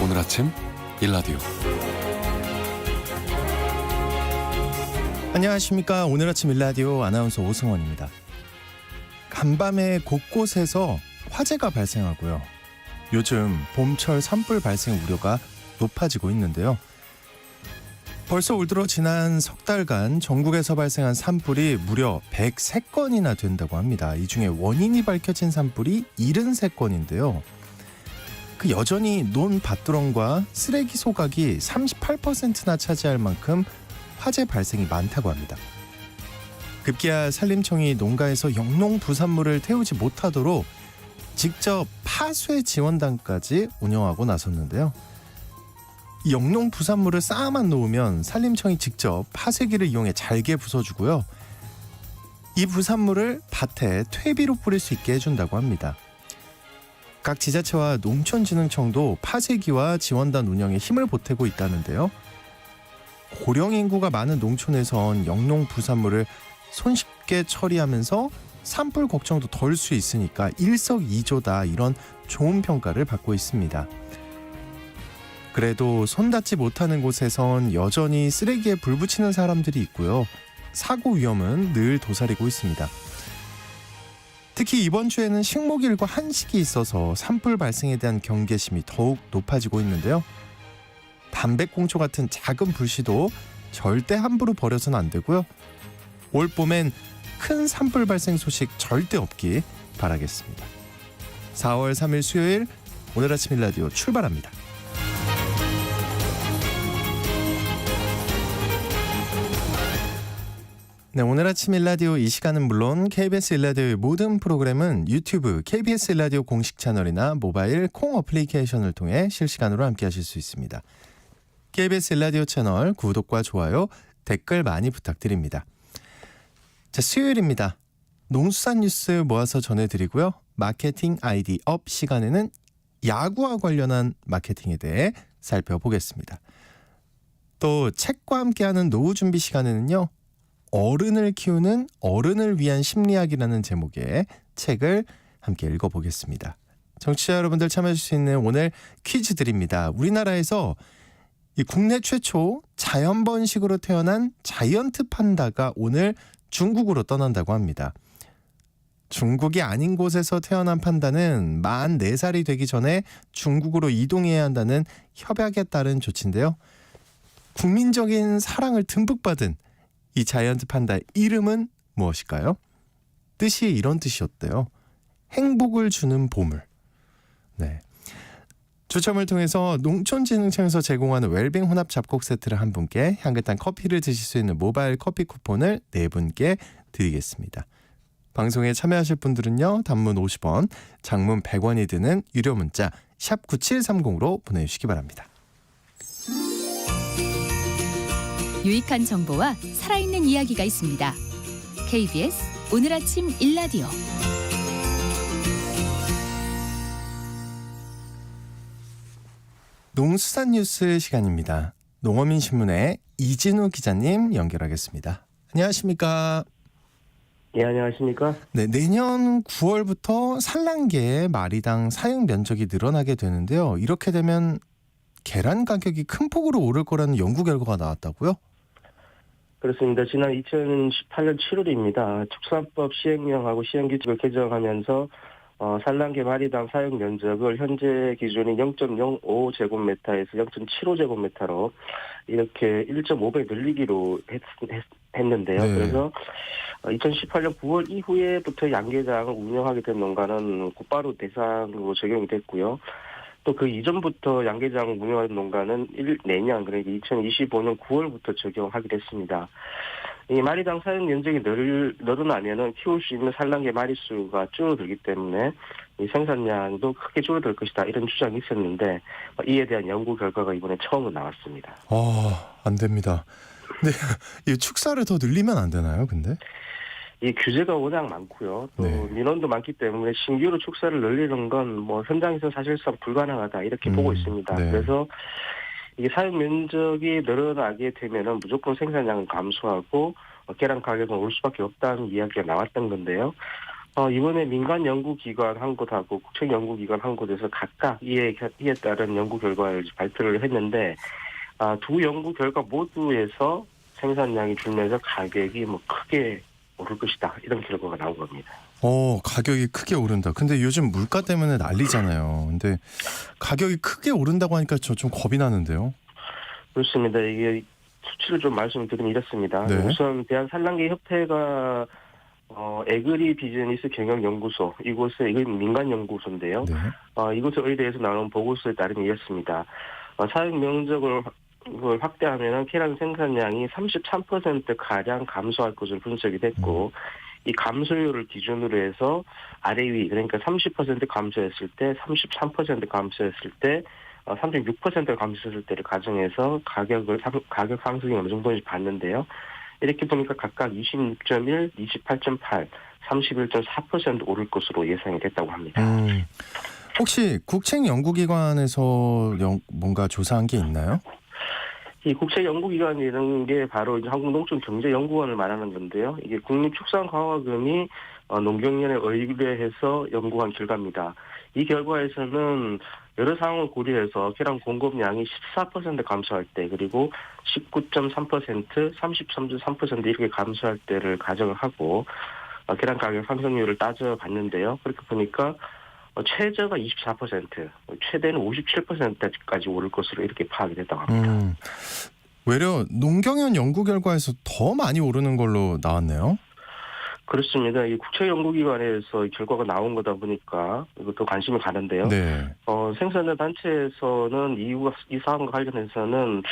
오늘 아침 일라디오. 안녕하십니까. 오늘 아침 일라디오 아나운서 오승원입니다. 간밤에 곳곳에서 화재가 발생하고요. 요즘 봄철 산불 발생 우려가 높아지고 있는데요. 벌써 올 들어 지난 석 달간 전국에서 발생한 산불이 무려 103건이나 된다고 합니다. 이 중에 원인이 밝혀진 산불이 73건인데요. 여전히 논 밭두렁과 쓰레기 소각이 38%나 차지할 만큼 화재 발생이 많다고 합니다. 급기야 산림청이 농가에서 영농 부산물을 태우지 못하도록 직접 파쇄 지원단까지 운영하고 나섰는데요. 이 영농 부산물을 쌓아만 놓으면 산림청이 직접 파쇄기를 이용해 잘게 부숴주고요. 이 부산물을 밭에 퇴비로 뿌릴 수 있게 해준다고 합니다. 각 지자체와 농촌진흥청도 파쇄기와 지원단 운영에 힘을 보태고 있다는데요. 고령 인구가 많은 농촌에선 영농 부산물을 손쉽게 처리하면서 산불 걱정도 덜 수 있으니까 일석이조다, 이런 좋은 평가를 받고 있습니다. 그래도 손 닿지 못하는 곳에선 여전히 쓰레기에 불 붙이는 사람들이 있고요. 사고 위험은 늘 도사리고 있습니다. 특히 이번 주에는 식목일과 한식이 있어서 산불 발생에 대한 경계심이 더욱 높아지고 있는데요. 담배꽁초 같은 작은 불씨도 절대 함부로 버려서는 안 되고요. 올 봄엔 큰 산불 발생 소식 절대 없기 바라겠습니다. 4월 3일 수요일 오늘 아침 일라디오 출발합니다. 네, 오늘 아침 일라디오 이 시간은 물론 KBS 일라디오의 모든 프로그램은 유튜브 KBS 일라디오 공식 채널이나 모바일 콩 어플리케이션을 통해 실시간으로 함께 하실 수 있습니다. KBS 일라디오 채널 구독과 좋아요, 댓글 많이 부탁드립니다. 자, 수요일입니다. 농수산 뉴스 모아서 전해드리고요. 마케팅 아이디 업 시간에는 야구와 관련한 마케팅에 대해 살펴보겠습니다. 또 책과 함께하는 노후 준비 시간에는요. 어른을 키우는 어른을 위한 심리학이라는 제목의 책을 함께 읽어보겠습니다. 청취자 여러분들 참여하실 수 있는 오늘 퀴즈 드립니다. 우리나라에서 이 국내 최초 자연 번식으로 태어난 자이언트 판다가 오늘 중국으로 떠난다고 합니다. 중국이 아닌 곳에서 태어난 판다는 만 4살이 되기 전에 중국으로 이동해야 한다는 협약에 따른 조치인데요. 국민적인 사랑을 듬뿍 받은 이 자이언트 판다의 이름은 무엇일까요? 뜻이 이런 뜻이었대요. 행복을 주는 보물. 네. 추첨을 통해서 농촌진흥청에서 제공하는 웰빙 혼합 잡곡 세트를 한 분께, 향긋한 커피를 드실 수 있는 모바일 커피 쿠폰을 4분께 드리겠습니다. 방송에 참여하실 분들은요. 단문 50원, 장문 100원이 드는 유료 문자 샵 9730으로 보내주시기 바랍니다. 유익한 정보와 살아있는 이야기가 있습니다. KBS 오늘 아침 일라디오. 농수산 뉴스 시간입니다. 농어민신문의 이진우 기자님 연결하겠습니다. 안녕하십니까? 예, 안녕하십니까? 네, 내년 9월부터 산란계의 마리당 사육 면적이 늘어나게 되는데요. 이렇게 되면 계란 가격이 큰 폭으로 오를 거라는 연구 결과가 나왔다고요? 그렇습니다. 지난 2018년 7월입니다. 축산법 시행령하고 시행규칙을 개정하면서 산란계 마리당 사육 면적을 현재 기준인 0.05제곱미터에서 0.75제곱미터로 이렇게 1.5배 늘리기로 했는데요. 네. 그래서 2018년 9월 이후에부터 양계장을 운영하게 된 농가는 곧바로 대상으로 적용이 됐고요. 또 그 이전부터 양계장 운영하는 농가는 내년, 그러니까 2025년 9월부터 적용하기로 했습니다. 이 마리당 사육 면적이 늘어나면은 키울 수 있는 산란계 마리수가 줄어들기 때문에 이 생산량도 크게 줄어들 것이다, 이런 주장이 있었는데 이에 대한 연구 결과가 이번에 처음으로 나왔습니다. 안 됩니다. 근데 이 축사를 더 늘리면 안 되나요, 근데? 이 규제가 워낙 많고요. 또 네. 민원도 많기 때문에 신규로 축사를 늘리는 건 뭐 현장에서 사실상 불가능하다 이렇게 보고 있습니다. 네. 그래서 이게 사육 면적이 늘어나게 되면은 무조건 생산량은 감소하고 계란 가격은 올 수밖에 없다는 이야기가 나왔던 건데요. 이번에 민간 연구기관 한 곳하고 국책연구기관 한 곳에서 각각 이에 따른 연구 결과를 발표를 했는데 두 연구 결과 모두에서 생산량이 줄면서 가격이 뭐 크게 오를 것이다 이런 결과가 나온 겁니다. 가격이 크게 오른다. 근데 요즘 물가 때문에 난리잖아요. 근데 가격이 크게 오른다고 하니까 저 좀 겁이 나는데요. 그렇습니다. 이게 수치를 좀 말씀드리면 이렇습니다. 네. 우선 대한산란계협회가 에그리 비즈니스 경영연구소 이곳에 이건 민간 연구소인데요. 네. 이곳에 의뢰해서 나온 보고서에 따르면 이렇습니다. 사육 면적을 확대하면 계란 생산량이 33% 가량 감소할 것으로 분석이 됐고 이 감소율을 기준으로 해서 아래 위 그러니까 30% 감소했을 때, 33% 감소했을 때, 36% 감소했을 때를 가정해서 가격 상승이 어느 정도인지 봤는데요. 이렇게 보니까 각각 26.1, 28.8, 31.4% 오를 것으로 예상이 됐다고 합니다. 혹시 국책연구기관에서 뭔가 조사한 게 있나요? 이 국책연구기관이라는 게 바로 이제 한국농촌경제연구원을 말하는 건데요. 이게 국립축산과학원이 농경연에 의뢰해서 연구한 결과입니다. 이 결과에서는 여러 상황을 고려해서 계란 공급량이 14% 감소할 때 그리고 19.3%, 33.3% 이렇게 감소할 때를 가정을 하고 계란 가격 상승률을 따져봤는데요. 그렇게 보니까 최저가 24%, 최대는 57%까지 오를 것으로 이렇게 파악이 됐다고 합니다. 외려 농경연 연구 결과에서 더 많이 오르는 걸로 나왔네요. 그렇습니다. 이 국책연구기관에서 결과가 나온 거다 보니까 이것도 관심이 가는데요. 네. 생산자 단체에서는 이 사안과 관련해서는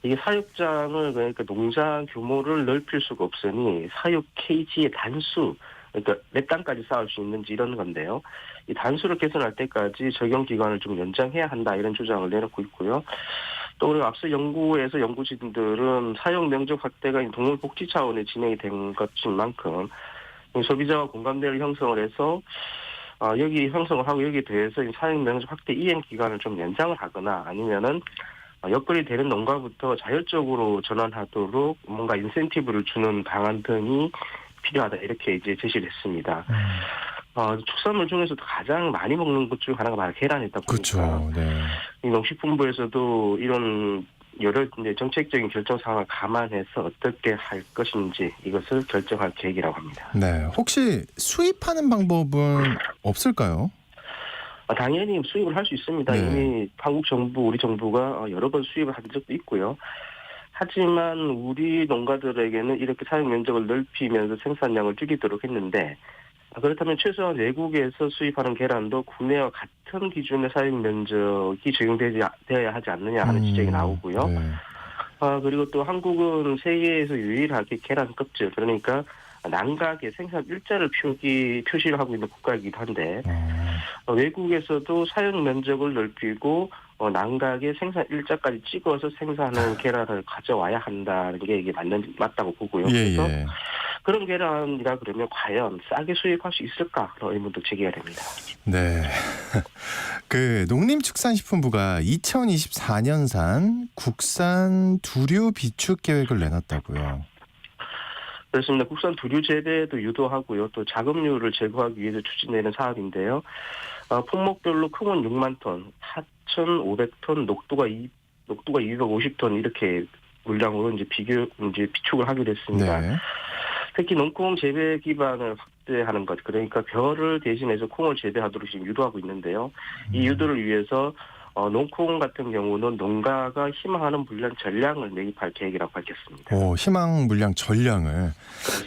이게 사육장을 그러니까 농장 규모를 넓힐 수가 없으니 사육 케이지의 단수 그러니까 몇 단까지 쌓을 수 있는지 이런 건데요. 이 단수를 개선할 때까지 적용 기간을 좀 연장해야 한다 이런 주장을 내놓고 있고요. 또 우리가 앞서 연구에서 연구진들은 사육 면적 확대가 동물 복지 차원에 진행이 된 것인 만큼 소비자와 공감대를 형성을 해서 여기 형성을 하고 여기에 대해서 사육 면적 확대 이행 기간을 좀 연장을 하거나 아니면은 여건이 되는 농가부터 자율적으로 전환하도록 뭔가 인센티브를 주는 방안 등이 필요하다 이렇게 이제 제시를 했습니다. 축산물 중에서도 가장 많이 먹는 것 중 하나가 바로 계란이다 보니까 그렇죠. 네. 이 농식품부에서도 이런 여러 이제 정책적인 결정 사항을 감안해서 어떻게 할 것인지 이것을 결정할 계획이라고 합니다. 네. 혹시 수입하는 방법은 없을까요? 당연히 수입을 할 수 있습니다. 네. 이미 한국 정부, 우리 정부가 여러 번 수입을 한 적도 있고요. 하지만 우리 농가들에게는 이렇게 사육 면적을 넓히면서 생산량을 줄이도록 했는데 그렇다면 최소한 외국에서 수입하는 계란도 국내와 같은 기준의 사육 면적이 적용되어야 하지 않느냐 하는 지적이 나오고요. 네. 그리고 또 한국은 세계에서 유일하게 계란 껍질 그러니까 난각의 생산 일자를 표시를 하고 있는 국가이기도 한데 외국에서도 사육 면적을 넓히고 난각의 생산 일자까지 찍어서 생산하는 계란을 가져와야 한다는 게 이게 맞다고 보고요. 그래서 그런 계란이라 그러면 과연 싸게 수입할 수 있을까 그런 의문도 제기가 됩니다. 네. 그 농림축산식품부가 2024년산 국산 두류 비축 계획을 내놨다고요. 그렇습니다. 국산 두류 재배도 유도하고요. 또 자급류를 제거하기 위해서 추진되는 사업인데요. 품목별로 크면 6만 톤, 4,500톤, 녹두가 250톤 이렇게 물량으로 이제 비축을 하기로 했습니다. 네. 특히 농콩 재배 기반을 확대하는 것, 그러니까 벼를 대신해서 콩을 재배하도록 지금 유도하고 있는데요. 이 유도를 위해서 농콩 같은 경우는 농가가 희망하는 물량 전량을 매입할 계획이라고 밝혔습니다. 희망 물량 전량을.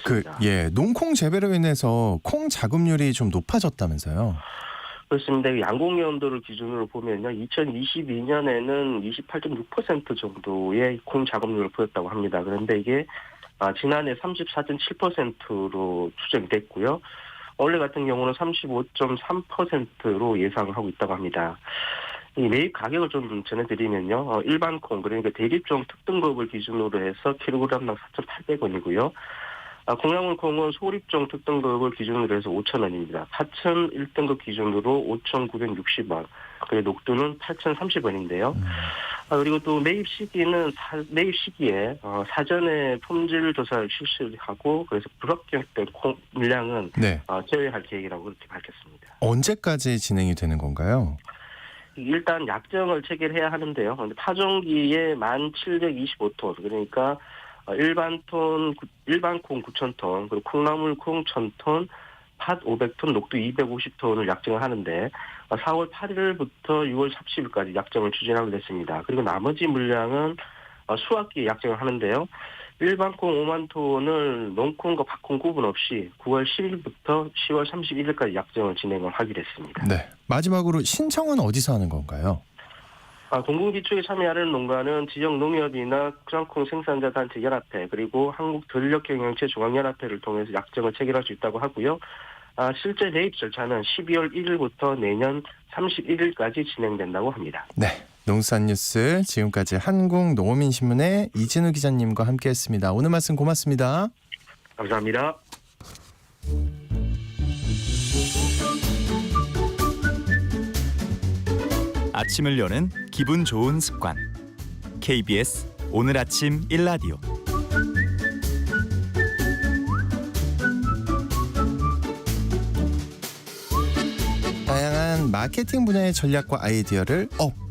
그렇습니다. 농콩 재배로 인해서 콩 자급률이 좀 높아졌다면서요? 그렇습니다. 양봉연도를 기준으로 보면요. 2022년에는 28.6% 정도의 콩 자급률을 보였다고 합니다. 그런데 이게 지난해 34.7%로 추정이 됐고요. 올해 같은 경우는 35.3%로 예상을 하고 있다고 합니다. 이 매입 가격을 좀 전해드리면요. 일반 콩 그러니까 대립종 특등급을 기준으로 해서 킬로그램당 4,800원이고요. 콩나물콩은 소립종 특등급을 기준으로 해서 5,000원입니다. 파천 1등급 기준으로 5,960원. 그리고 녹두는 8,030원인데요. 그리고 또 매입 시기에 사전에 품질 조사를 실시하고 그래서 불합격된 콩 물량은 네. 제외할 계획이라고 그렇게 밝혔습니다. 언제까지 진행이 되는 건가요? 일단 약정을 체결해야 하는데요. 근데 파종기에 1,725톤 그러니까 일반 콩 9,000톤 그리고 콩나물콩 1,000톤 팥 500톤, 녹두 250톤을 약정을 하는데 4월 8일부터 6월 30일까지 약정을 추진하게 됐습니다. 그리고 나머지 물량은 수확기에 약정을 하는데요. 일반 콩 5만 톤을 농콩과 팥콩 구분 없이 9월 10일부터 10월 31일까지 약정을 진행을 하기로 했습니다. 네. 마지막으로 신청은 어디서 하는 건가요? 동분기초에 참여하는 농가는 지역 농협이나 크랑콩 생산자 단체 연합회 그리고 한국전력경영체 중앙연합회를 통해서 약정을 체결할 수 있다고 하고요. 실제 매입 절차는 12월 1일부터 내년 31일까지 진행된다고 합니다. 네. 농수산 뉴스 지금까지 한국농어민신문의 이진우 기자님과 함께했습니다. 오늘 말씀 고맙습니다. 감사합니다. 아침을 여는 기분 좋은 습관. KBS 오늘 아침 일라디오. 다양한 마케팅 분야의 전략과 아이디어를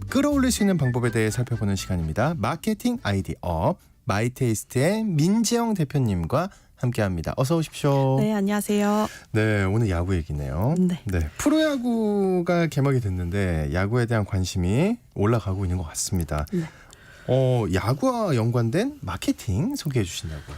끌어올릴 수 있는 방법에 대해 살펴보는 시간입니다. 마케팅 아이디어 마이테이스트의 민지영 대표님과 함께합니다. 어서 오십시오. 네, 안녕하세요. 네, 오늘 야구 얘기네요. 네. 프로야구가 개막이 됐는데 야구에 대한 관심이 올라가고 있는 것 같습니다. 네. 야구와 연관된 마케팅 소개해 주신다고요.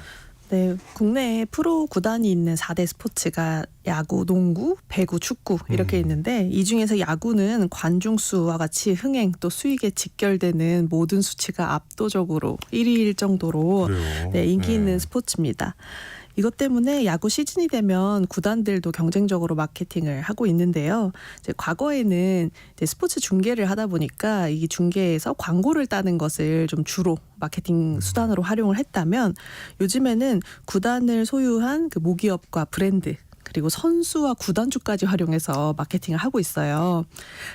네, 국내에 프로 구단이 있는 4대 스포츠가 야구, 농구, 배구, 축구 이렇게 있는데 이 중에서 야구는 관중 수와 같이 흥행 또 수익에 직결되는 모든 수치가 압도적으로 1위일 정도로 네, 인기 있는 스포츠입니다. 이것 때문에 야구 시즌이 되면 구단들도 경쟁적으로 마케팅을 하고 있는데요. 이제 과거에는 이제 스포츠 중계를 하다 보니까 이 중계에서 광고를 따는 것을 좀 주로 마케팅 수단으로 활용을 했다면 요즘에는 구단을 소유한 그 모기업과 브랜드 그리고 선수와 구단주까지 활용해서 마케팅을 하고 있어요.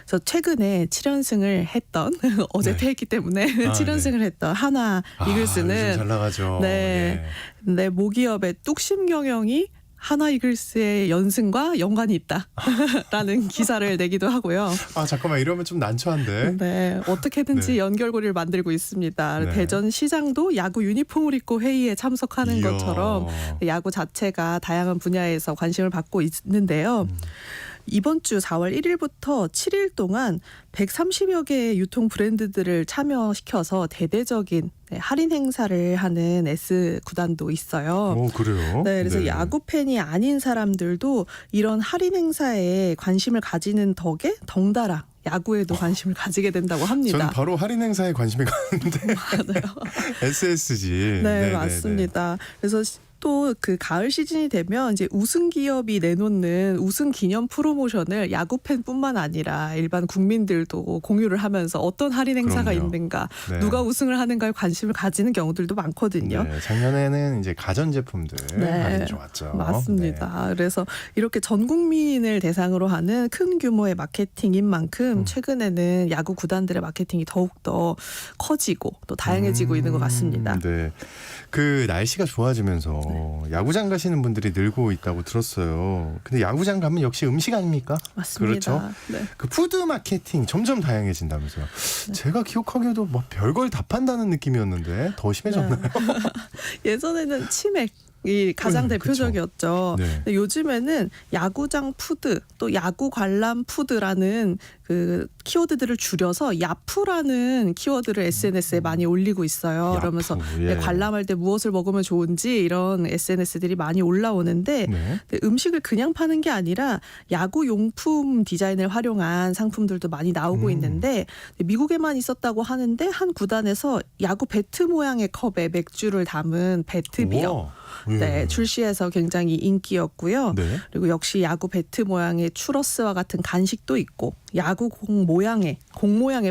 그래서 최근에 7연승을 했던 어제 네. 퇴했기 때문에 7연승을 했던 하나 이글스는 잘 나가죠. 네. 근데 모기업의 뚝심 경영이 하나 이글스의 연승과 연관이 있다라는 기사를 내기도 하고요. 잠깐만 이러면 좀 난처한데. 네, 어떻게든지 네. 연결고리를 만들고 있습니다. 네. 대전시장도 야구 유니폼을 입고 회의에 참석하는 이야. 것처럼 야구 자체가 다양한 분야에서 관심을 받고 있는데요. 이번 주 4월 1일부터 7일 동안 130여 개의 유통 브랜드들을 참여시켜서 대대적인 할인 행사를 하는 S 구단도 있어요. 그래요? 네, 그래서 야구 팬이 아닌 사람들도 이런 할인 행사에 관심을 가지는 덕에 덩달아 야구에도 관심을 가지게 된다고 합니다. 저는 바로 할인 행사에 관심이 가는데. 맞아요. SSG. 네, 맞습니다. 그래서 또 그 가을 시즌이 되면 이제 우승 기업이 내놓는 우승 기념 프로모션을 야구 팬뿐만 아니라 일반 국민들도 공유를 하면서 어떤 할인 행사가 그럼요. 있는가, 네. 누가 우승을 하는가에 관심을 가지는 경우들도 많거든요. 네, 작년에는 이제 가전 제품들 네, 할인 좋았죠. 맞습니다. 그래서 이렇게 전 국민을 대상으로 하는 큰 규모의 마케팅인 만큼 최근에는 야구 구단들의 마케팅이 더욱더 커지고 또 다양해지고 있는 것 같습니다. 네. 그 날씨가 좋아지면서 야구장 가시는 분들이 늘고 있다고 들었어요. 근데 야구장 가면 역시 음식 아닙니까? 맞습니다. 그렇죠. 네. 그 푸드 마케팅 점점 다양해진다면서요. 제가 기억하기에도 뭐 별걸 다 판다는 느낌이었는데 더 심해졌나요? 예전에는 치맥이 가장 대표적이었죠. 네. 근데 요즘에는 야구장 푸드 또 야구 관람 푸드라는 그 키워드들을 줄여서 야푸라는 키워드를 SNS에 많이 올리고 있어요. 야푸, 그러면서 예. 관람할 때 무엇을 먹으면 좋은지 이런 SNS들이 많이 올라오는데 네. 근데 음식을 그냥 파는 게 아니라 야구 용품 디자인을 활용한 상품들도 많이 나오고 있는데 미국에만 있었다고 하는데 한 구단에서 야구 배트 모양의 컵에 맥주를 담은 배트비어 우와. 네, 출시해서 굉장히 인기였고요. 네. 그리고 역시 야구 배트 모양의 추러스와 같은 간식도 있고 야구 공 모양의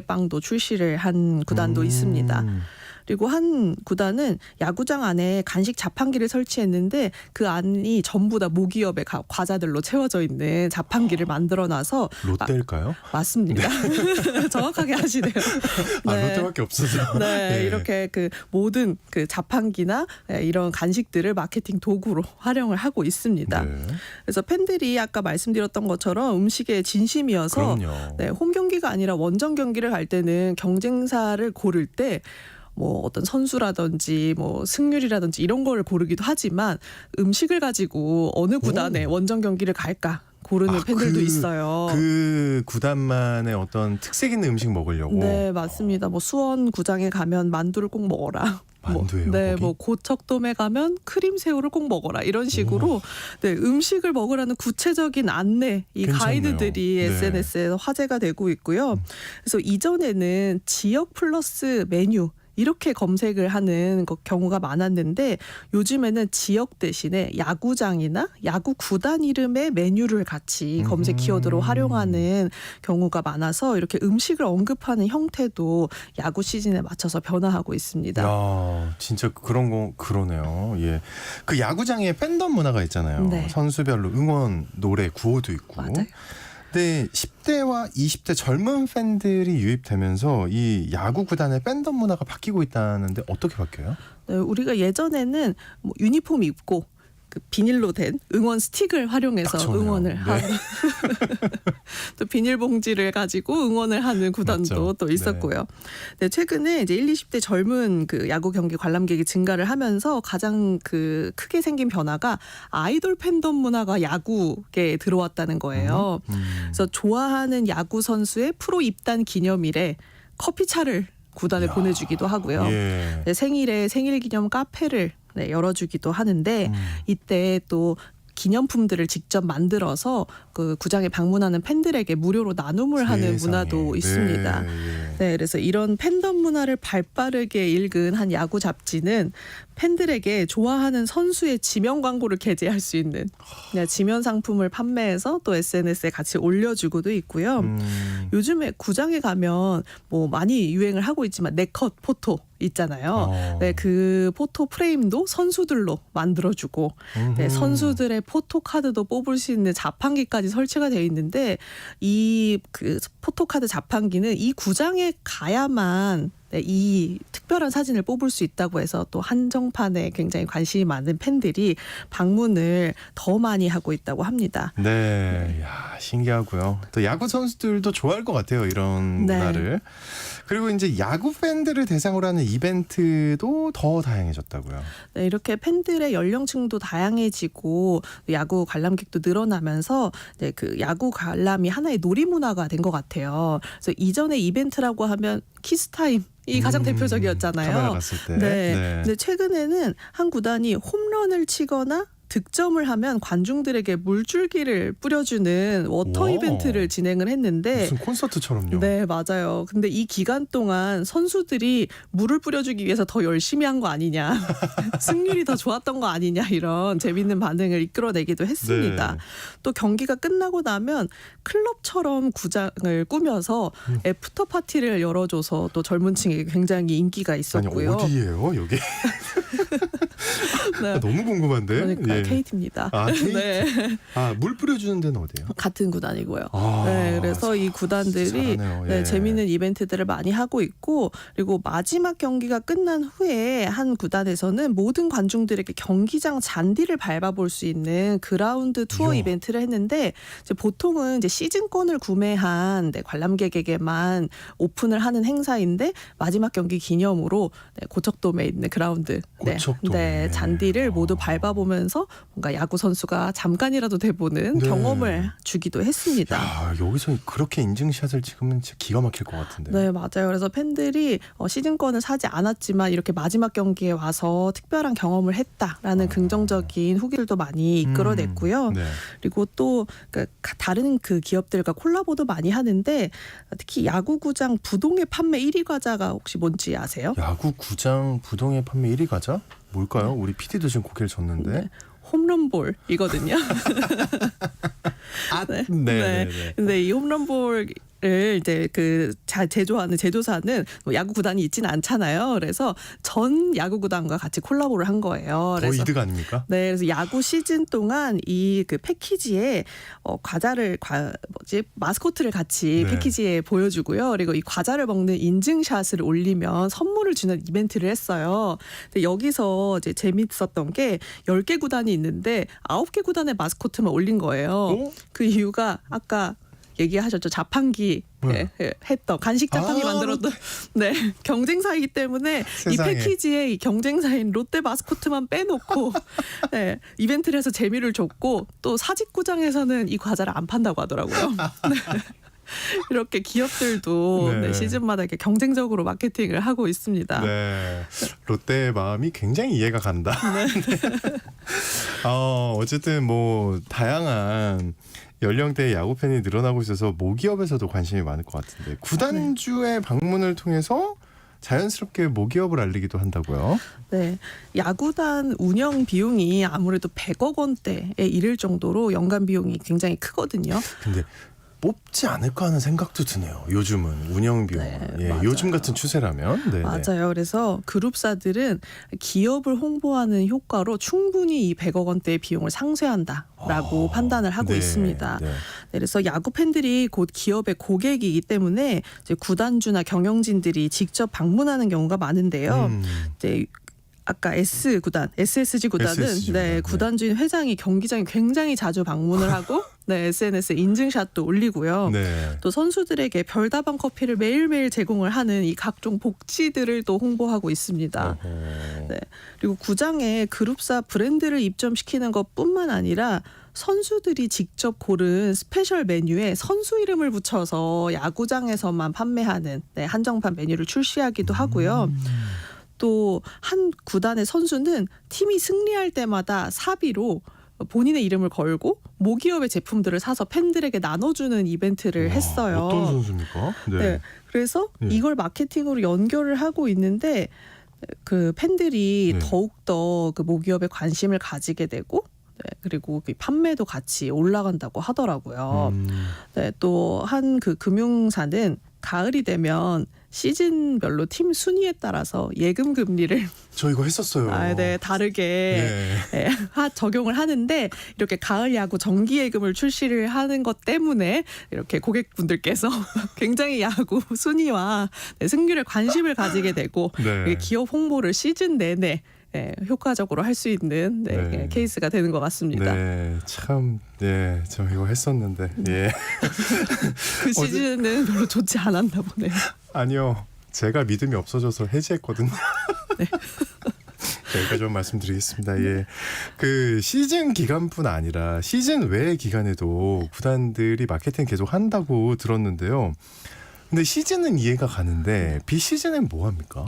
빵도 출시를 한 구단도 있습니다. 그리고 한 구단은 야구장 안에 간식 자판기를 설치했는데 그 안이 전부 다 모기업의 과자들로 채워져 있는 자판기를 만들어놔서 롯데일까요? 맞습니다. 정확하게 하시네요. 아, 롯데밖에 없어서. 네, 이렇게 그 모든 그 자판기나 이런 간식들을 마케팅 도구로 활용을 하고 있습니다. 네. 그래서 팬들이 아까 말씀드렸던 것처럼 음식에 진심이어서 그럼요. 네, 홈 경기가 아니라 원정 경기를 갈 때는 경쟁사를 고를 때 뭐 어떤 선수라든지 뭐 승률이라든지 이런 걸 고르기도 하지만 음식을 가지고 어느 구단에 원정 경기를 갈까 고르는 팬들도 있어요. 그 구단만의 어떤 특색 있는 음식 먹으려고. 네, 맞습니다. 뭐 수원 구장에 가면 만두를 꼭 먹어라. 만두예요, 네, 거기? 뭐 고척돔에 가면 크림 새우를 꼭 먹어라. 이런 식으로 네, 음식을 먹으라는 구체적인 안내, 이 괜찮네요. 가이드들이 네. SNS에서 화제가 되고 있고요. 그래서 이전에는 지역 플러스 메뉴 이렇게 검색을 하는 경우가 많았는데 요즘에는 지역 대신에 야구장이나 야구 구단 이름의 메뉴를 같이 검색 키워드로 활용하는 경우가 많아서 이렇게 음식을 언급하는 형태도 야구 시즌에 맞춰서 변화하고 있습니다. 야, 진짜 그런 거 그러네요. 예. 그 야구장에 팬덤 문화가 있잖아요. 네. 선수별로 응원 노래 구호도 있고. 맞아요. 근데 10대와 20대 젊은 팬들이 유입되면서 이 야구 구단의 팬덤 문화가 바뀌고 있다는데 어떻게 바뀌어요? 네, 우리가 예전에는 뭐 유니폼 입고 그 비닐로 된 응원 스틱을 활용해서 딱 좋네요. 응원을 네. 하고 또 비닐봉지를 가지고 응원을 하는 구단도 맞죠. 또 있었고요. 네, 최근에 이제 1, 20대 젊은 그 야구 경기 관람객이 증가를 하면서 가장 그 크게 생긴 변화가 아이돌 팬덤 문화가 야구에 들어왔다는 거예요. 그래서 좋아하는 야구 선수의 프로 입단 기념일에 커피차를 구단에 보내주기도 하고요. 예. 네, 생일에 생일 기념 카페를 네, 열어주기도 하는데 이때 또 기념품들을 직접 만들어서 그 구장에 방문하는 팬들에게 무료로 나눔을 하는 세상에. 문화도 있습니다. 네, 예. 네, 그래서 이런 팬덤 문화를 발빠르게 읽은 한 야구 잡지는 팬들에게 좋아하는 선수의 지면 광고를 게재할 수 있는 지면 상품을 판매해서 또 SNS에 같이 올려주고도 있고요. 요즘에 구장에 가면 뭐 많이 유행을 하고 있지만 네컷 포토 있잖아요. 네, 그 포토 프레임도 선수들로 만들어주고 네, 선수들의 포토카드도 뽑을 수 있는 자판기까지 설치가 되어 있는데 이 그 포토카드 자판기는 이 구장에 가야만 네, 이 특별한 사진을 뽑을 수 있다고 해서 또 한정판에 굉장히 관심이 많은 팬들이 방문을 더 많이 하고 있다고 합니다. 네, 야, 신기하고요. 또 야구 선수들도 좋아할 것 같아요, 이런 네. 문화를. 그리고 이제 야구 팬들을 대상으로 하는 이벤트도 더 다양해졌다고요. 네, 이렇게 팬들의 연령층도 다양해지고 야구 관람객도 늘어나면서 네, 그 야구 관람이 하나의 놀이 문화가 된 것 같아요. 그래서 이전에 이벤트라고 하면 키스타임 이 가장 대표적이었잖아요. 카메라 갔을 때. 네. 네. 근데 최근에는 한 구단이 홈런을 치거나 득점을 하면 관중들에게 물줄기를 뿌려주는 워터 와. 이벤트를 진행을 했는데 무슨 콘서트처럼요. 네, 맞아요. 근데 이 기간 동안 선수들이 물을 뿌려주기 위해서 더 열심히 한 거 아니냐, 승률이 더 좋았던 거 아니냐 이런 재밌는 반응을 이끌어내기도 했습니다. 네. 또 경기가 끝나고 나면 클럽처럼 구장을 꾸며서 애프터 파티를 열어줘서 또 젊은 층에게 굉장히 인기가 아니, 있었고요. 어디예요, 여기? 네. 너무 궁금한데. 그러니까 예. KT입니다. 아, KT. 네. 아, 물 뿌려주는 데는 어디예요? 같은 구단이고요. 아, 네, 그래서 이 구단들이 잘하네요. 네, 예. 재미있는 이벤트들을 많이 하고 있고 그리고 마지막 경기가 끝난 후에 한 구단에서는 모든 관중들에게 경기장 잔디를 밟아볼 수 있는 그라운드 투어 이야. 이벤트를 했는데 이제 보통은 이제 시즌권을 구매한 네, 관람객에게만 오픈을 하는 행사인데 마지막 경기 기념으로 네, 고척돔에 있는 그라운드 고척돔에. 네, 잔디를 모두 밟아보면서 뭔가 야구 선수가 잠깐이라도 돼보는 네. 경험을 주기도 했습니다. 야, 여기서 그렇게 인증샷을 찍으면 진짜 기가 막힐 것 같은데. 네, 맞아요. 그래서 팬들이 시즌권을 사지 않았지만 이렇게 마지막 경기에 와서 특별한 경험을 했다라는 긍정적인 후기들도 많이 이끌어냈고요. 네. 그리고 또 다른 그 기업들과 콜라보도 많이 하는데 특히 야구구장 부동의 판매 1위 과자가 혹시 뭔지 아세요? 야구 구장 부동의 판매 1위 과자? 뭘까요? 우리 PD도 지금 고개를 젓는데. 네. 홈런볼이거든요. 아, 네. 네. 근데 이 홈런볼의 이제 제조하는 제조사는 뭐 야구 구단이 있지는 않잖아요. 그래서 전 야구 구단과 같이 콜라보를 한 거예요. 더 이득 아닙니까? 네, 그래서 야구 시즌 동안 이 그 패키지에 마스코트를 같이 네. 패키지에 보여주고요. 그리고 이 과자를 먹는 인증샷을 올리면 선물을 주는 이벤트를 했어요. 근데 여기서 이제 재밌었던 게 10개 구단이 있는데 9개 구단의 마스코트만 올린 거예요. 어? 그 이유가 아까 얘기하셨죠. 자판기 네. 했던 간식 자판기 아, 만들었던 네, 경쟁사이기 때문에 세상에. 이 패키지에 이 경쟁사인 롯데 마스코트만 빼놓고 네, 이벤트를 해서 재미를 줬고 또 사직구장에서는 이 과자를 안 판다고 하더라고요. 네. 이렇게 기업들도 네. 네, 시즌마다 이렇게 경쟁적으로 마케팅을 하고 있습니다. 네. 롯데의 마음이 굉장히 이해가 간다. 네. 어쨌든 뭐 다양한 연령대의 야구 팬이 늘어나고 있어서 모기업에서도 관심이 많을 것 같은데 구단주의 방문을 통해서 자연스럽게 모기업을 알리기도 한다고요. 네, 야구단 운영 비용이 아무래도 100억 원대에 이를 정도로 연간 비용이 굉장히 크거든요. 근데 뽑지 않을까 하는 생각도 드네요. 요즘은 운영 비용. 네, 예, 맞아요. 요즘 같은 추세라면. 네, 맞아요. 그래서 그룹사들은 기업을 홍보하는 효과로 충분히 이 100억 원대의 비용을 상쇄한다라고 판단을 하고 네, 있습니다. 네. 그래서 야구 팬들이 곧 기업의 고객이기 때문에 이제 구단주나 경영진들이 직접 방문하는 경우가 많은데요. 이제 아까 SSG 구단은 SSG 구단, 네. 구단주인 회장이 경기장에 굉장히 자주 방문을 하고 SNS에 인증샷도 올리고요. 네. 또 선수들에게 별다방 커피를 매일매일 제공을 하는 이 각종 복지들을 또 홍보하고 있습니다. 네. 그리고 구장에 그룹사 브랜드를 입점시키는 것뿐만 아니라 선수들이 직접 고른 스페셜 메뉴에 선수 이름을 붙여서 야구장에서만 판매하는 한정판 메뉴를 출시하기도 하고요. 또 한 구단의 선수는 팀이 승리할 때마다 사비로 본인의 이름을 걸고 모기업의 제품들을 사서 팬들에게 나눠주는 이벤트를 했어요. 어떤 선수입니까? 네. 그래서 네. 이걸 마케팅으로 연결을 하고 있는데 그 팬들이 네. 더욱더 그 모기업에 관심을 가지게 되고 그리고 그 판매도 같이 올라간다고 하더라고요. 네, 또 한 그 금융사는 가을이 되면 시즌별로 팀 순위에 따라서 예금 금리를 저 이거 했었어요. 다르게 적용을 하는데 이렇게 가을 야구 정기 예금을 출시를 하는 것 때문에 이렇게 고객분들께서 굉장히 야구 순위와 승률에 관심을 가지게 되고 네. 기업 홍보를 시즌 내내 효과적으로 할 수 있는 네. 케이스가 되는 것 같습니다. 네, 참, 네, 저 이거 했었는데, 예. 그 시즌은 별로 좋지 않았나 보네요. 아니요, 제가 믿음이 없어져서 해지했거든요. 네. 여기까지 좀 말씀드리겠습니다. 예, 그 시즌 기간뿐 아니라 시즌 외의 기간에도 구단들이 마케팅 계속 한다고 들었는데요. 근데 시즌은 이해가 가는데 비시즌엔 뭐 합니까?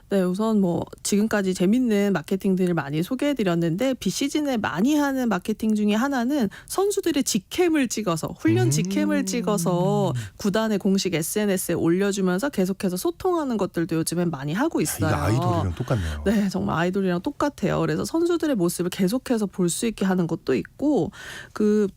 네, 우선 뭐 지금까지 재밌는 마케팅들을 많이 소개해드렸는데 비시즌에 많이 하는 마케팅 중에 하나는 선수들의 직캠을 찍어서 훈련 직캠을 찍어서 구단의 공식 SNS에 올려주면서 계속해서 소통하는 것들도 요즘엔 많이 하고 있어요. 이거 아이돌이랑 똑같네요. 네, 정말 아이돌이랑 똑같아요. 그래서 선수들의 모습을 계속해서 볼 수 있게 하는 것도 있고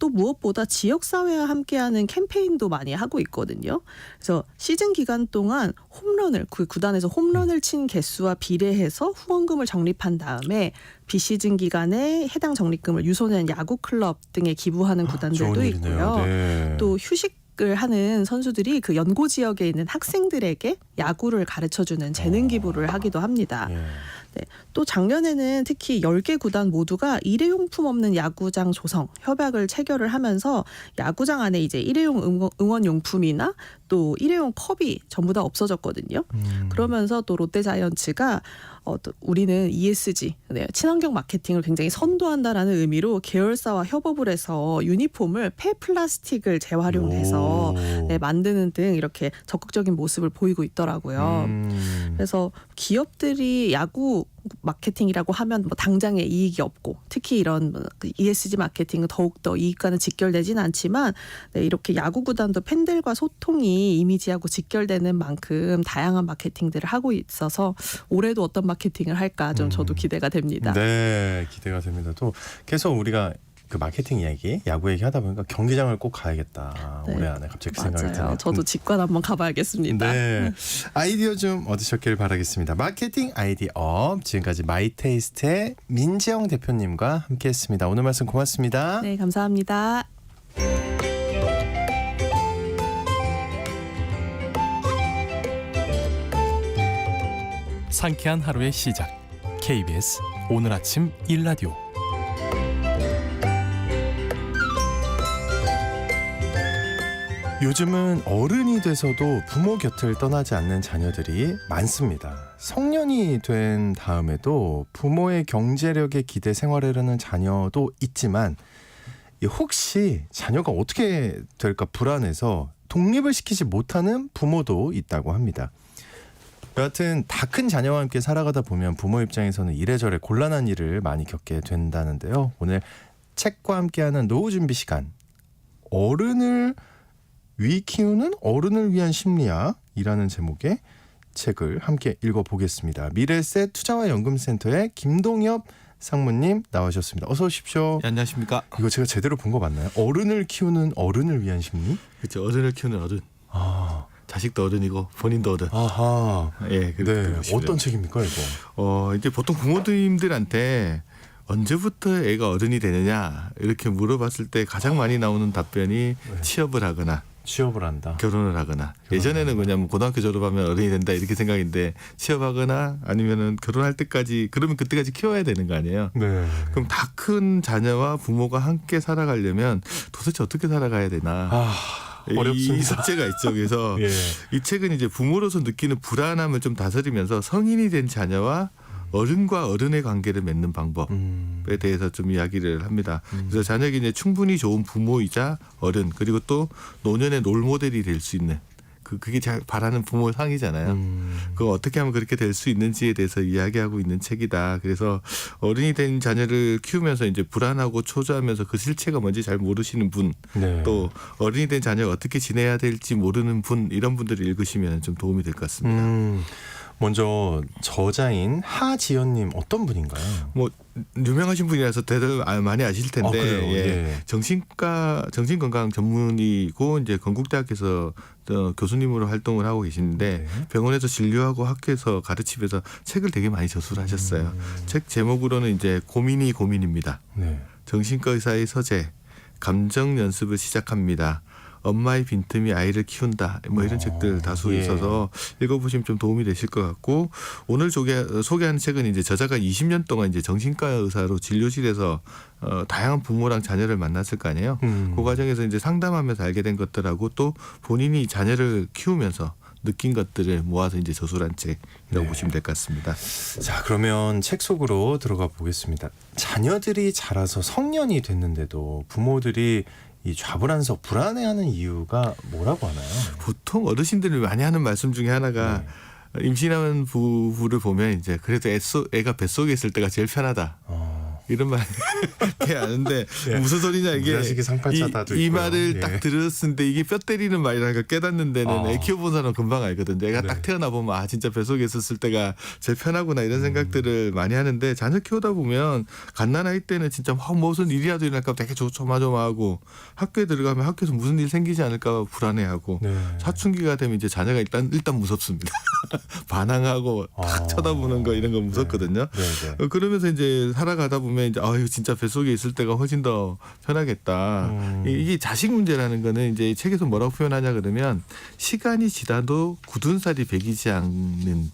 또 무엇보다 지역사회와 함께하는 캠페인도 많이 하고 있거든요. 그래서 시즌 기간 동안 홈런을 그 구단에서 홈런을 친 개수와 비례해서 후원금을 적립한 다음에 비시즌 기간에 해당 적립금을 유소년 야구 클럽 등에 기부하는 구단들도 좋은 있고요. 일이네요. 네. 또 휴식을 하는 선수들이 그 연고 지역에 있는 학생들에게 야구를 가르쳐주는 재능 기부를 하기도 합니다. 예. 네. 또 작년에는 특히 10개 구단 모두가 일회용품 없는 야구장 조성 협약을 체결을 하면서 야구장 안에 이제 일회용 응원용품이나 또 일회용 컵이 전부 다 없어졌거든요. 그러면서 또 롯데자이언츠가 또 우리는 ESG, 친환경 마케팅을 굉장히 선도한다라는 의미로 계열사와 협업을 해서 유니폼을 폐플라스틱을 재활용해서 만드는 등 이렇게 적극적인 모습을 보이고 있더라고요. 그래서 기업들이 야구 마케팅이라고 하면 뭐 당장의 이익이 없고 특히 이런 ESG 마케팅은 더욱더 이익과는 직결되진 않지만 이렇게 야구 구단도 팬들과 소통이 이미지하고 직결되는 만큼 다양한 마케팅들을 하고 있어서 올해도 어떤 마케팅을 할까 좀 저도 기대가 됩니다. 네, 기대가 됩니다. 또 계속 우리가 그 마케팅 이야기, 야구 얘기 하다 보니까 경기장을 꼭 가야겠다. 네. 올해 안에 갑자기 그 생각이 맞아요. 드네요. 저도 직관 한번 가봐야겠습니다. 네. 아이디어 좀 얻으셨길 바라겠습니다. 마케팅 아이디어. 지금까지 마이테이스트의 민지영 대표님과 함께했습니다. 오늘 말씀 고맙습니다. 네, 감사합니다. 상쾌한 하루의 시작. KBS 오늘 아침 일라디오. 요즘은 어른이 돼서도 부모 곁을 떠나지 않는 자녀들이 많습니다. 성년이 된 다음에도 부모의 경제력에 기대 생활을 하는 자녀도 있지만 혹시 자녀가 어떻게 될까 불안해서 독립을 시키지 못하는 부모도 있다고 합니다. 여하튼 다 큰 자녀와 함께 살아가다 보면 부모 입장에서는 이래저래 곤란한 일을 많이 겪게 된다는데요. 오늘 책과 함께하는 노후 준비 시간, 어른을 키우는 어른을 위한 심리학이라는 제목의 책을 함께 읽어보겠습니다. 미래셋 투자와 연금센터의 김동엽 상무님 나와주셨습니다. 어서 오십시오. 네, 안녕하십니까. 이거 제가 제대로 본 거 맞나요? 어른을 키우는 어른을 위한 심리? 그렇죠. 어른을 키우는 어른. 아, 자식도 어른이고 본인도 어른. 아하. 예, 그렇게 네. 보시면 어떤 책입니까 이거? 이제 보통 부모님들한테 언제부터 애가 어른이 되느냐 이렇게 물어봤을 때 가장 많이 나오는 답변이 취업을 하거나 취업을 한다. 결혼을 하거나. 예전에는 그냥 고등학교 졸업하면 어른이 된다 이렇게 생각인데 취업하거나 아니면은 결혼할 때까지 그러면 그때까지 키워야 되는 거 아니에요. 네. 그럼 다 큰 자녀와 부모가 함께 살아가려면 도대체 어떻게 살아가야 되나. 아, 이 어렵습니다. 숙제가 있죠. 그래서 예. 이 책은 이제 부모로서 느끼는 불안함을 좀 다스리면서 성인이 된 자녀와 어른과 어른의 관계를 맺는 방법에 대해서 좀 이야기를 합니다. 그래서 자녀에게 이제 충분히 좋은 부모이자 어른 그리고 또 노년의 롤모델이 될 수 있는 그게 잘 바라는 부모 상이잖아요. 그거 어떻게 하면 그렇게 될 수 있는지에 대해서 이야기하고 있는 책이다. 그래서 어른이 된 자녀를 키우면서 이제 불안하고 초조하면서 그 실체가 뭔지 잘 모르시는 분, 네. 또 어른이 된 자녀가 어떻게 지내야 될지 모르는 분 이런 분들을 읽으시면 좀 도움이 될 것 같습니다. 먼저 저자인 하지연님 어떤 분인가요? 뭐 유명하신 분이라서 다들 많이 아실 텐데 그래요? 예. 예. 정신건강 전문의고 이제 건국대학에서 교수님으로 활동을 하고 계시는데 네. 병원에서 진료하고 학교에서 가르치면서 책을 되게 많이 저술을 하셨어요. 책 제목으로는 이제 고민이 고민입니다. 네. 정신과 의사의 서재, 감정 연습을 시작합니다. 엄마의 빈틈이 아이를 키운다. 뭐 이런 책들 다수 예. 있어서 읽어보시면 좀 도움이 되실 것 같고 오늘 소개하는 책은 이제 저자가 20년 동안 이제 정신과 의사로 진료실에서 다양한 부모랑 자녀를 만났을 거 아니에요. 그 과정에서 이제 상담하면서 알게 된 것들하고 또 본인이 자녀를 키우면서 느낀 것들을 모아서 이제 저술한 책이라고 보시면 될 것 같습니다. 자, 그러면 책 속으로 들어가 보겠습니다. 자녀들이 자라서 성년이 됐는데도 부모들이 이 좌불안석 불안해하는 이유가 뭐라고 하나요? 보통 어르신들이 많이 하는 말씀 중에 하나가 임신하는 부부를 보면 이제 그래도 애가 뱃속에 있을 때가 제일 편하다. 이런 말 게 아는데 무슨 소리냐 이게 무자식이 상팔자다도 이 있고요. 말을 예. 딱 들었는데 이게 뼈 때리는 말이라는 걸 깨닫는 데는 애 키워본 사람은 금방 알거든요. 애가 딱 태어나 보면 진짜 뱃속에 있었을 때가 제일 편하구나 이런 생각들을 많이 하는데 자녀 키우다 보면 갓난아이 때는 진짜 무슨 일이라도 일어날까 되게 조마조마하고 학교에 들어가면 학교에서 무슨 일 생기지 않을까 불안해하고 네. 사춘기가 되면 이제 자녀가 일단 무섭습니다. 반항하고 탁 쳐다보는 거 이런 거 무섭거든요. 네. 그러면서 이제 살아가다 보면 이제 이거 진짜 뱃속에 있을 때가 훨씬 더 편하겠다. 이게 자식 문제라는 거는 이제 책에서 뭐라고 표현하냐 그러면 시간이 지나도 굳은 살이 배기지 않는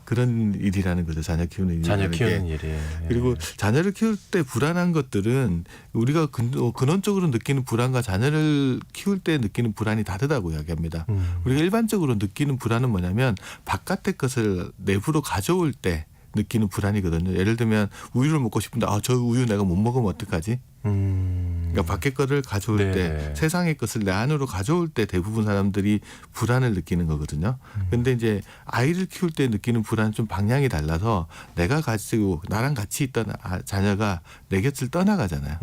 그런 일이라는 거죠. 자녀 키우는 일이. 자녀 키우는 일이. 그리고 자녀를 키울 때 불안한 것들은 우리가 근원적으로 느끼는 불안과 자녀를 키울 때 느끼는 불안이 다르다고 이야기합니다. 우리가 일반적으로 느끼는 불안은 뭐냐면 바깥의 것을 내부로 가져올 때 느끼는 불안이거든요. 예를 들면 우유를 먹고 싶은데 저 우유 내가 못 먹으면 어떡하지? 그러니까 밖의 거를 가져올 네. 때 세상의 것을 내 안으로 가져올 때 대부분 사람들이 불안을 느끼는 거거든요. 근데 이제 아이를 키울 때 느끼는 불안은 좀 방향이 달라서 내가 가지고 나랑 같이 있던 자녀가 내 곁을 떠나가잖아요.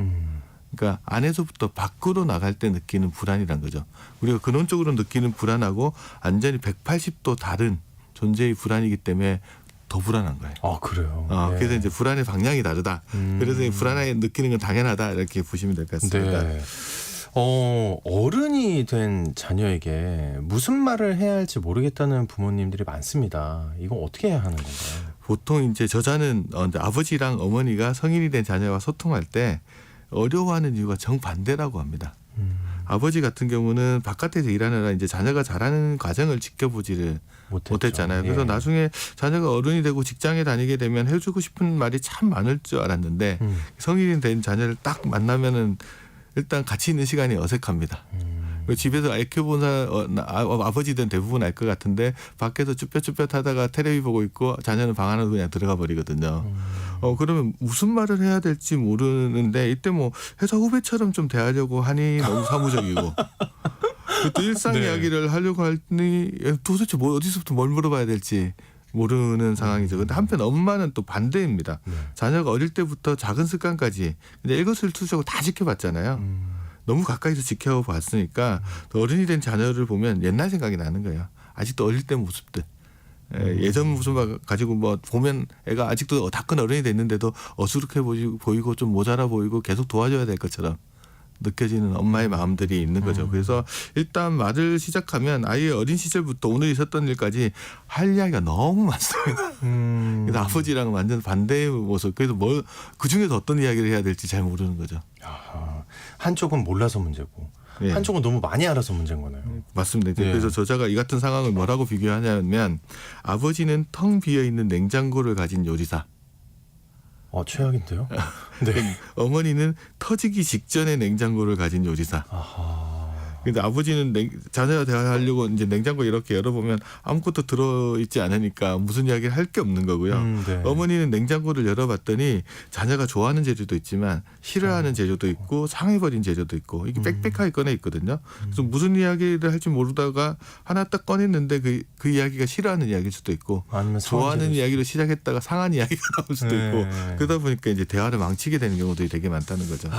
그러니까 안에서부터 밖으로 나갈 때 느끼는 불안이란 거죠. 우리가 근원적으로 느끼는 불안하고 완전히 180도 다른 존재의 불안이기 때문에 더 불안한 거예요. 아 그래요. 그래서 이제 불안의 방향이 다르다. 그래서 이 불안하게 느끼는 건 당연하다 이렇게 보시면 될 것 같습니다. 네. 어른이 된 자녀에게 무슨 말을 해야 할지 모르겠다는 부모님들이 많습니다. 이거 어떻게 해야 하는 건가요? 보통 이제 저자는 이제 아버지랑 어머니가 성인이 된 자녀와 소통할 때 어려워하는 이유가 정반대라고 합니다. 아버지 같은 경우는 바깥에서 일하느라 이제 자녀가 자라는 과정을 지켜보지를 못했잖아요. 그래서 나중에 자녀가 어른이 되고 직장에 다니게 되면 해주고 싶은 말이 참 많을 줄 알았는데 성인이 된 자녀를 딱 만나면은 일단 같이 있는 시간이 어색합니다. 집에서 애 키워본 아버지들은 대부분 알 것 같은데 밖에서 쭈뼛쭈뼛 하다가 텔레비 보고 있고 자녀는 방 안으로 그냥 들어가 버리거든요. 그러면 무슨 말을 해야 될지 모르는데 이때 뭐 회사 후배처럼 좀 대하려고 하니 너무 사무적이고 또 일상 네. 이야기를 하려고 하니 도대체 뭐 어디서부터 뭘 물어봐야 될지 모르는 상황이죠. 근데 한편 엄마는 또 반대입니다. 자녀가 어릴 때부터 작은 습관까지 근데 일거수일투족을 다 지켜봤잖아요. 너무 가까이서 지켜봤으니까 어른이 된 자녀를 보면 옛날 생각이 나는 거예요. 아직도 어릴 때 모습들. 예전 모습 가지고 뭐 보면 애가 아직도 다 큰 어른이 됐는데도 어수룩해 보이고 좀 모자라 보이고 계속 도와줘야 될 것처럼 느껴지는 엄마의 마음들이 있는 거죠. 그래서 일단 말을 시작하면 아이의 어린 시절부터 오늘 있었던 일까지 할 이야기가 너무 많습니다. 그래서 아버지랑 완전 반대의 모습. 그래서 그 중에서 어떤 이야기를 해야 될지 잘 모르는 거죠. 아하, 한쪽은 몰라서 문제고 예. 한쪽은 너무 많이 알아서 문제인 거네요. 맞습니다. 예. 그래서 저자가 이 같은 상황을 뭐라고 비교하냐면 아버지는 텅 비어 있는 냉장고를 가진 요리사. 최악인데요. 네. 어머니는 터지기 직전에 냉장고를 가진 요리사. 아하. 근데 아버지는 자녀와 대화하려고 이제 냉장고 이렇게 열어보면 아무것도 들어있지 않으니까 무슨 이야기를 할 게 없는 거고요. 네. 어머니는 냉장고를 열어봤더니 자녀가 좋아하는 재료도 있지만 싫어하는 재료도 있고 상해버린 재료도 있고 이게 빽빽하게 꺼내 있거든요. 그래서 무슨 이야기를 할지 모르다가 하나 딱 꺼냈는데 그 이야기가 싫어하는 이야기일 수도 있고 아니면 좋아하는 이야기로 시작했다가 상한 이야기가 나올 수도 네. 있고 그러다 보니까 이제 대화를 망치게 되는 경우들이 되게 많다는 거죠.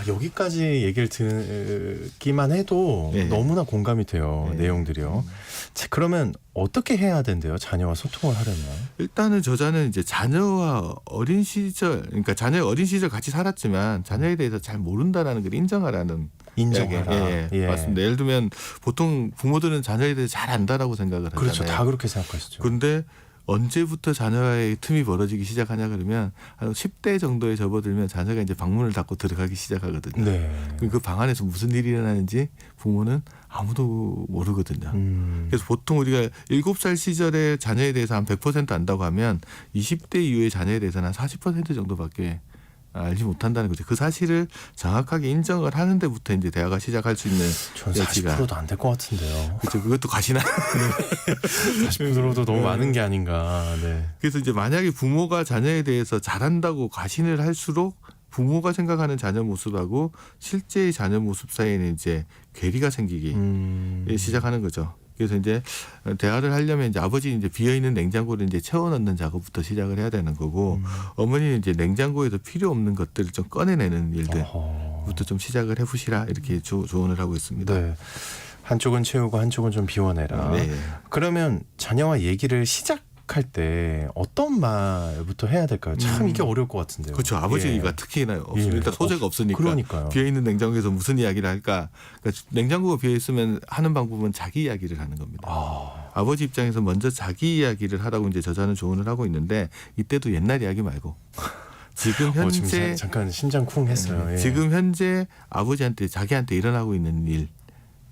여기까지 얘기를 듣기만 해도 네. 너무나 공감이 돼요. 네. 내용들이요. 자, 그러면 어떻게 해야 된대요? 자녀와 소통을 하려면? 일단은 저자는 이제 자녀와 어린 시절, 그러니까 자녀의 어린 시절 같이 살았지만 자녀에 대해서 잘 모른다라는 걸 인정하라는 인정하라. 이야기. 예, 맞습니다. 예를 들면 보통 부모들은 자녀에 대해서 잘 안다라고 생각을 하잖아요. 그렇죠. 다 그렇게 생각하시죠. 그런데 언제부터 자녀와의 틈이 벌어지기 시작하냐 그러면 한 10대 정도에 접어들면 자녀가 이제 방문을 닫고 들어가기 시작하거든요. 네. 그 방 안에서 무슨 일이 일어나는지 부모는 아무도 모르거든요. 그래서 보통 우리가 7살 시절에 자녀에 대해서 한 100% 안다고 하면 20대 이후의 자녀에 대해서는 한 40% 정도밖에 알지 못한다는 거죠. 그 사실을 정확하게 인정을 하는 데부터 이제 대화가 시작할 수 있는 전 여지가. 40%도 안 될 것 같은데요. 그렇죠. 그것도 과시나. 40%도 너무 많은 게 아닌가. 네. 그래서 이제 만약에 부모가 자녀에 대해서 잘한다고 과신을 할수록 부모가 생각하는 자녀 모습하고 실제의 자녀 모습 사이에는 이제 괴리가 생기기 시작하는 거죠. 그래서 이제 대화를 하려면 이제 아버지 이제 비어 있는 냉장고를 이제 채워 넣는 작업부터 시작을 해야 되는 거고 어머니는 이제 냉장고에서 필요 없는 것들을 좀 꺼내내는 일들부터 좀 시작을 해보시라 이렇게 조언을 하고 있습니다. 네. 한쪽은 채우고 한쪽은 좀 비워내라. 네. 그러면 자녀와 얘기를 시작할 때 어떤 말부터 해야 될까요? 참 이게 어려울 것 같은데요. 그렇죠. 아버지가 예. 특히나 없으면 예. 일단 소재가 없으니까 그러니까요. 비어 있는 냉장고에서 무슨 이야기를 할까? 그러니까 냉장고가 비어 있으면 하는 방법은 자기 이야기를 하는 겁니다. 아버지 입장에서 먼저 자기 이야기를 하라고 이제 저자는 조언을 하고 있는데 이때도 옛날 이야기 말고 지금 현재 지금 잠깐 심장 쿵 했어요. 예. 지금 현재 아버지한테 자기한테 일어나고 있는 일.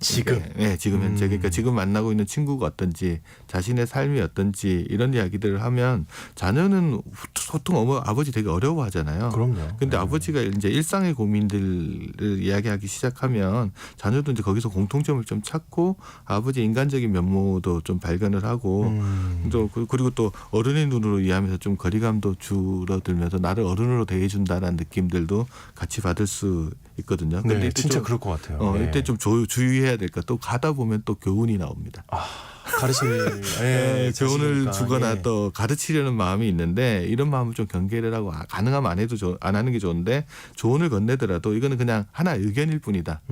지금. 네, 지금 현재. 그러니까 지금 만나고 있는 친구가 어떤지, 자신의 삶이 어떤지 이런 이야기들을 하면 자녀는 보통 아버지 되게 어려워하잖아요. 그럼요. 근데 아버지가 이제 일상의 고민들을 이야기하기 시작하면 자녀도 이제 거기서 공통점을 좀 찾고 아버지의 인간적인 면모도 좀 발견을 하고 또 그리고 또 어른의 눈으로 이해하면서 좀 거리감도 줄어들면서 나를 어른으로 대해준다라는 느낌들도 같이 받을 수 있거든요. 근데 네, 이때 진짜 좀, 그럴 것 같아요. 이때 좀 주의해야 될까? 또 가다 보면 또 교훈이 나옵니다. 교훈을 주거나 또 가르치려는 마음이 있는데 이런 마음을 좀 경계를 하고 가능하면 안 하는 게 좋은데 조언을 건네더라도 이거는 그냥 하나 의견일 뿐이다.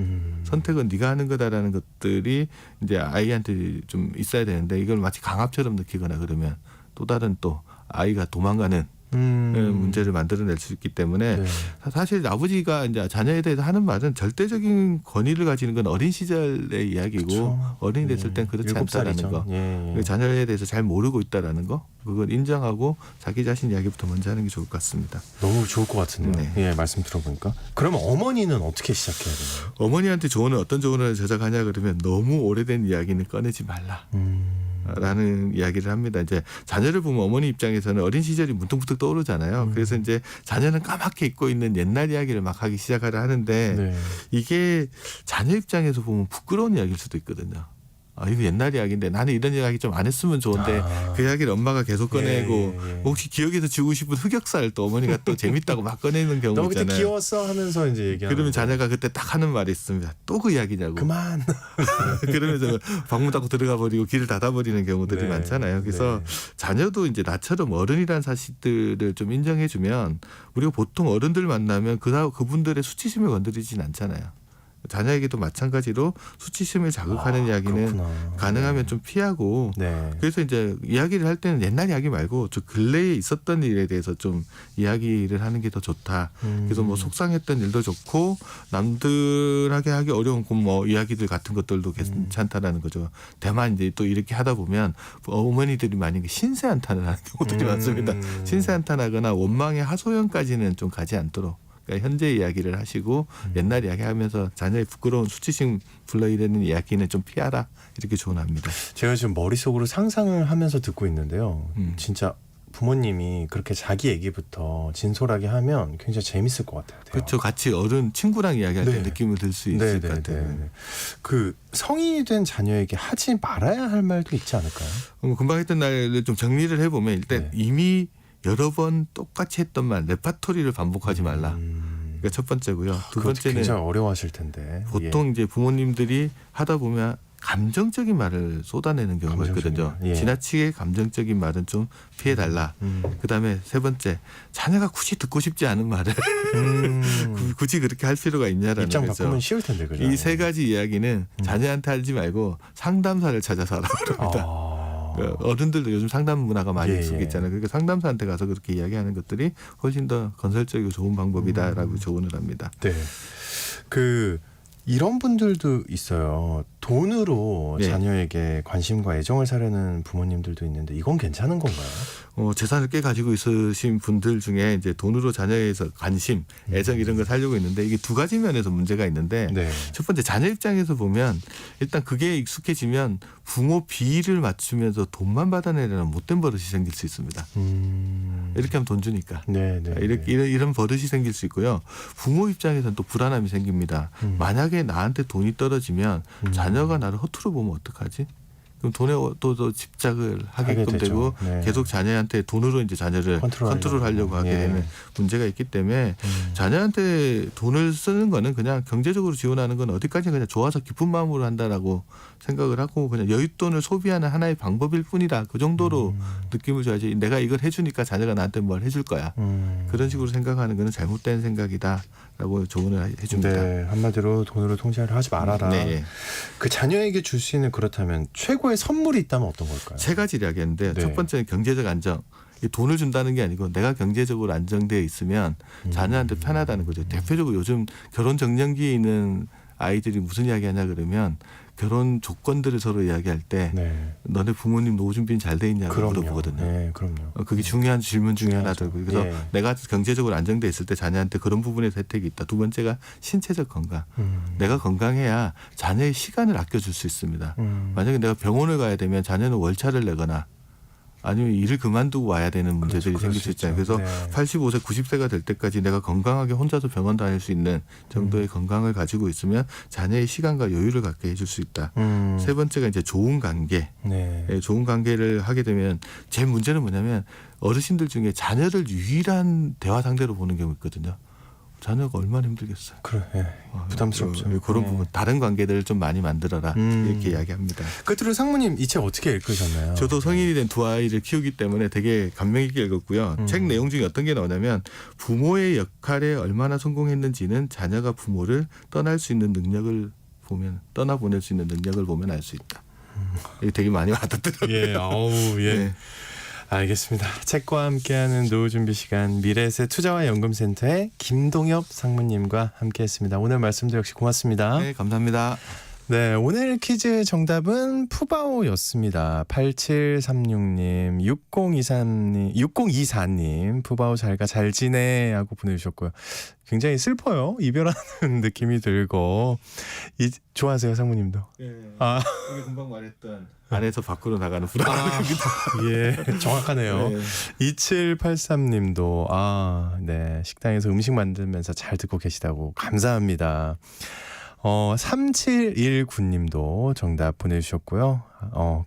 선택은 네가 하는 거다라는 것들이 이제 아이한테 좀 있어야 되는데 이걸 마치 강압처럼 느끼거나 그러면 또 다른 또 아이가 도망가는 문제를 만들어낼 수 있기 때문에 네. 사실 아버지가 이제 자녀에 대해서 하는 말은 절대적인 권위를 가지는 건 어린 시절의 이야기고 그쵸. 어른이 됐을 땐 그렇지 7살이죠. 않다라는 거. 예. 자녀에 대해서 잘 모르고 있다라는 거. 그걸 인정하고 자기 자신 이야기부터 먼저 하는 게 좋을 것 같습니다. 너무 좋을 것 같은데요. 네. 예, 말씀 들어보니까. 그러면 어머니는 어떻게 시작해야 되나요? 어머니한테 조언을 어떤 조언을 제작하냐 그러면 너무 오래된 이야기는 꺼내지 말라. 라는 이야기를 합니다. 이제 자녀를 보면 어머니 입장에서는 어린 시절이 문득문득 떠오르잖아요. 그래서 이제 자녀는 까맣게 잊고 있는 옛날 이야기를 막 하기 시작하려 하는데 네. 이게 자녀 입장에서 보면 부끄러운 이야기일 수도 있거든요. 아, 이거 옛날 이야기인데 나는 이런 이야기 좀 안 했으면 좋은데 그 이야기를 엄마가 계속 꺼내고 혹시 기억에서 지우고 싶은 흑역사를 또 어머니가 또 재밌다고 막 꺼내는 경우 너 그때 있잖아요. 귀여웠어 하면서 이제 얘기하는. 그러면 자녀가 그때 딱 하는 말이 있습니다. 또 그 이야기냐고. 그만. 그러면서 방문 닫고 들어가 버리고 길을 닫아버리는 경우들이 네. 많잖아요. 그래서 네. 자녀도 이제 나처럼 어른이라는 사실들을 좀 인정해주면 우리가 보통 어른들 만나면 그분들의 수치심을 건드리진 않잖아요. 자녀에게도 마찬가지로 수치심을 자극하는 이야기는 그렇구나. 가능하면 좀 피하고 네. 그래서 이제 이야기를 할 때는 옛날 이야기 말고 저 근래에 있었던 일에 대해서 좀 이야기를 하는 게 더 좋다. 그래서 뭐 속상했던 일도 좋고 남들하게 하기 어려운 뭐 이야기들 같은 것들도 괜찮다라는 거죠. 다만 이제 또 이렇게 하다 보면 어머니들이 만약에 신세한탄을 하는 경우들이 많습니다. 신세한탄하거나 원망의 하소연까지는 좀 가지 않도록. 그러니까 현재 이야기를 하시고 옛날 이야기하면서 자녀의 부끄러운 수치심 불러일으키는 이야기는 좀 피하라 이렇게 조언합니다. 제가 지금 머릿속으로 상상을 하면서 듣고 있는데요. 음. 진짜 부모님이 그렇게 자기 얘기부터 진솔하게 하면 굉장히 재밌을 것 같아요. 그렇죠. 같이 어른 친구랑 이야기할 때 네. 느낌을 들 수 있을 것 같아요. 네. 그 성인이 된 자녀에게 하지 말아야 할 말도 있지 않을까요? 금방 했던 날을 좀 정리를 해보면 일단 네. 이미 여러 번 똑같이 했던 말 레파토리를 반복하지 말라. 그러니까 첫 번째고요. 두 그것도 번째는 굉장히 어려워하실 텐데. 보통 이제 부모님들이 하다 보면 감정적인 말을 쏟아내는 경우가 감정적인 있거든요. 말. 예. 지나치게 감정적인 말은 좀 피해달라. 그다음에 세 번째 자녀가 굳이 듣고 싶지 않은 말을 굳이 그렇게 할 필요가 있냐라는 입장 거죠. 바꾸면 쉬울 텐데 그죠? 이 세 가지 이야기는 자녀한테 하지 말고 상담사를 찾아서 하라고 합니다. 어른들도 요즘 상담 문화가 많이 예, 익숙했잖아요. 그러니까 상담사한테 가서 그렇게 이야기하는 것들이 훨씬 더 건설적이고 좋은 방법이다라고 조언을 합니다. 네. 그 이런 분들도 있어요. 돈으로 네. 자녀에게 관심과 애정을 사려는 부모님들도 있는데 이건 괜찮은 건가요? 재산을 꽤 가지고 있으신 분들 중에 이제 돈으로 자녀에서 관심, 애정 이런 걸 살려고 있는데 이게 두 가지 면에서 문제가 있는데 네. 첫 번째 자녀 입장에서 보면 일단 그게 익숙해지면 부모 비위를 맞추면서 돈만 받아내려는 못된 버릇이 생길 수 있습니다. 이렇게 하면 돈 주니까. 네. 이런 버릇이 생길 수 있고요. 부모 입장에서는 또 불안함이 생깁니다. 만약에 나한테 돈이 떨어지면 자녀가 나를 허투루 보면 어떡하지? 그럼 돈에 또 집착을 하게끔 되고 네. 계속 자녀한테 돈으로 이제 자녀를 컨트롤하려고 하게 되는 문제가 있기 때문에 자녀한테 돈을 쓰는 거는 그냥 경제적으로 지원하는 건 어디까지 그냥 좋아서 기쁜 마음으로 한다라고 생각을 하고 그냥 여윳돈을 소비하는 하나의 방법일 뿐이다. 그 정도로 느낌을 줘야지 내가 이걸 해주니까 자녀가 나한테 뭘 해줄 거야. 그런 식으로 생각하는 거는 잘못된 생각이다라고 조언을 해줍니다. 네, 한마디로 돈으로 통제를 하지 말아라. 네. 그 자녀에게 줄 수 있는 그렇다면 최고의 선물이 있다면 어떤 걸까요? 세 가지를 이야기했는데 네. 첫 번째는 경제적 안정. 이 돈을 준다는 게 아니고 내가 경제적으로 안정되어 있으면 자녀한테 편하다는 거죠. 대표적으로 요즘 결혼 정년기에 있는 아이들이 무슨 이야기하냐 그러면 결혼 조건들을 서로 이야기할 때 네. 너네 부모님 노후 준비는 잘 돼 있냐고 그럼요. 물어보거든요. 네, 그럼요. 그게 중요한 질문 중에 하나더라고요. 그래서 예. 내가 경제적으로 안정돼 있을 때 자녀한테 그런 부분에서 혜택이 있다. 두 번째가 신체적 건강. 내가 건강해야 자녀의 시간을 아껴줄 수 있습니다. 만약에 내가 병원을 가야 되면 자녀는 월차를 내거나 아니면 일을 그만두고 와야 되는 문제들이 그럴 생길 수 수 있잖아요. 있죠. 그래서 네. 85세, 90세가 될 때까지 내가 건강하게 혼자서 병원 다닐 수 있는 정도의 건강을 가지고 있으면 자녀의 시간과 여유를 갖게 해줄 수 있다. 세 번째가 이제 좋은 관계. 네. 좋은 관계를 하게 되면 제일 문제는 뭐냐면 어르신들 중에 자녀를 유일한 대화 상대로 보는 경우 있거든요. 자녀가 얼마나 힘들겠어요. 그래, 부담스럽죠. 그런 부분 다른 관계들을 좀 많이 만들어라 이렇게 이야기합니다. 끝으로 상무님 이 책 어떻게 읽으셨나요? 저도 성인이 된 두 아이를 키우기 때문에 되게 감명 있게 읽었고요. 책 내용 중에 어떤 게 나오냐면 부모의 역할에 얼마나 성공했는지는 자녀가 부모를 떠날 수 있는 능력을 보면 떠나보낼 수 있는 능력을 보면 알 수 있다. 이게 되게 많이 와닿더라고요. 예, 아우, 예. 네. 알겠습니다. 책과 함께하는 노후 준비 시간 미래에셋 투자와 연금센터의 김동엽 상무님과 함께했습니다. 오늘 말씀도 역시 고맙습니다. 네, 감사합니다. 네, 오늘 퀴즈 정답은 푸바오였습니다. 8736님, 6024님, 푸바오 잘가 잘 지내 하고 보내주셨고요. 굉장히 슬퍼요. 이별하는 느낌이 들고. 좋아하세요, 상무님도? 네, 아. 우리 금방 말했던 안에서 밖으로 나가는 불안. 예, 정확하네요. 네. 2783님도 네, 식당에서 음식 만들면서 잘 듣고 계시다고 감사합니다. 3719님도 정답 보내주셨고요.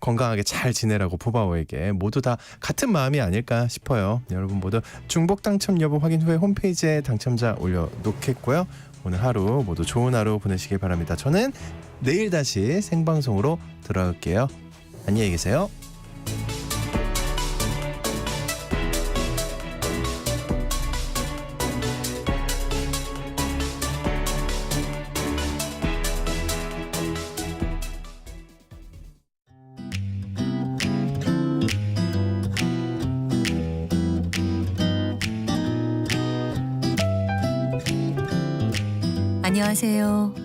건강하게 잘 지내라고 푸바오에게 모두 다 같은 마음이 아닐까 싶어요. 여러분 모두 중복 당첨 여부 확인 후에 홈페이지에 당첨자 올려놓겠고요. 오늘 하루 모두 좋은 하루 보내시길 바랍니다. 저는 내일 다시 생방송으로 돌아올게요. 안녕히 계세요. 안녕하세요.